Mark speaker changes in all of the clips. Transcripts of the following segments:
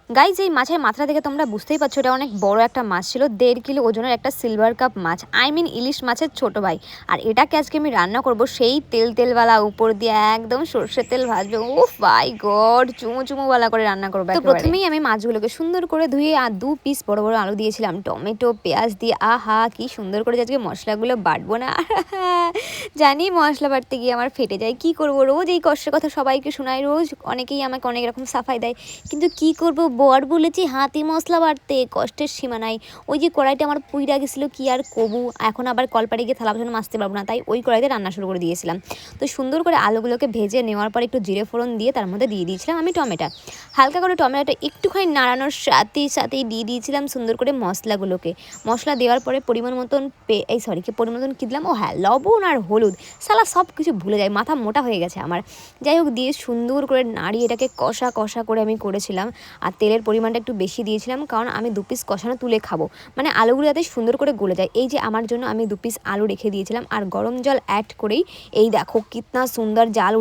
Speaker 1: Guys এই মাছের মাথা থেকে তোমরা বুঝতেই পারছো এটা অনেক বড় একটা মাছ ছিল, 1.5 কিলো ওজনের একটা সিলভার কাপ মাছ, ইলিশ মাছের ছোট ভাই। আর এটাকে আজকে আমি রান্না করব সেই তেলওয়ালা উপর দিয়ে একদম সর্ষের তেল ভাজবে। ও মাই গড, চুমুচুমুওয়ালা করে রান্না করবো। তো প্রথমেই আমি মাছগুলোকে সুন্দর করে ধুয়ে আর 2 পিস বড় বড় আলু দিয়েছিলাম, টমেটো পেঁয়াজ দিয়ে। আহা কি সুন্দর করে আজকে মশলাগুলো বাটবো না। জানি মশলা বাটতে গিয়ে আমার ফেটে যায়, কি করব, রোজ এই কষ্টের কথা সবাইকে শোনাই, রোজ অনেকেই আমাকে অনেক রকম সাফাই দেয়, কিন্তু কি করব, বর বলেছি হাতি মশলা বাটতে, কষ্টের সীমা নাই। ওই যে কড়াইটা আমার পুইরা গেছিলো, কি আর কবু, এখন আবার কলপাড়ে গিয়ে থালা বাসন মাজতে পারবো না, তাই ওই কড়াইতে রান্না শুরু করে দিয়েছিলাম। তো সুন্দর করে আলুগুলোকে ভেজে নেওয়ার পর একটু জিরে ফোড়ন দিয়ে তার মধ্যে দিয়ে দিয়েছিলাম আমি টমেটো। হালকা করে টমেটোটা একটুখানি নাড়ানোর সাথেই দিয়ে দিয়েছিলাম সুন্দর করে মশলাগুলোকে। মশলা দেওয়ার পরে পরিমাণ মতন পরিমাণ মতন কী দিলাম, ও হ্যাঁ, লবণ আর হলুদ। সালা সব কিছু ভুলে যায়, মাথা মোটা হয়ে গেছে আমার। যাই হোক, দিয়ে সুন্দর করে নাড়িয়ে এটাকে কষা করে আমি করেছিলাম। আর তেলের পরিমাণটা একটু বেশি দিয়েছিলাম, কারণ আমি 2 পিস কষানো তুলে খাবো, মানে আলুগুলো যাতে সুন্দর করে গলে যায়। এই যে আমার জন্য আমি 2 পিস আলু রেখে দিয়েছিলাম, আর গরম জল অ্যাড করেই এই দেখো কিতনা সুন্দর জাল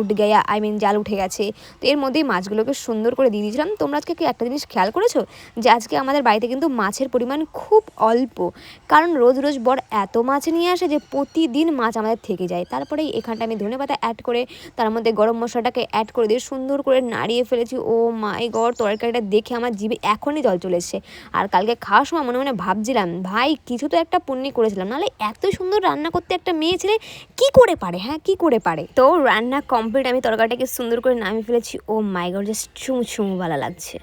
Speaker 1: জাল উঠে গেছে। তো এর মধ্যেই মাছগুলোকে সুন্দর করে দিয়ে দিয়েছিলাম। তোমরা আজকে কি একটা জিনিস খেয়াল করেছো, যে আজকে আমাদের বাড়িতে কিন্তু মাছের পরিমাণ খুব অল্প, কারণ রোজ রোজ বর এত মাছ নিয়ে আসে যে প্রতিদিন মাছ আমাদের থেকে যায়। তারপরে এখানটা আমি ধনেপাতা অ্যাড করে তার মধ্যে গরম মশলাটাকে অ্যাড করে দিয়ে সুন্দর করে নাড়িয়ে ফেলেছি। ও মাই গড, তরকারিটা দেখে আমার জিভে এখনই জল চলে এসছে। আর কালকে খাওয়ার সময় মনে মনে ভাবছিলাম, ভাই কিছু তো একটা পুণ্যি করেছিলাম, নাহলে এত সুন্দর রান্না করতে একটা মেয়ে ছেলে কি করে পারে, হ্যাঁ কি করে পারে। তো রান্না কমপ্লিট, আমি তরকারিটাকে সুন্দর করে নামিয়ে ফেলেছি। ও মাই গড, জাস্ট চুমু ভালো লাগছে।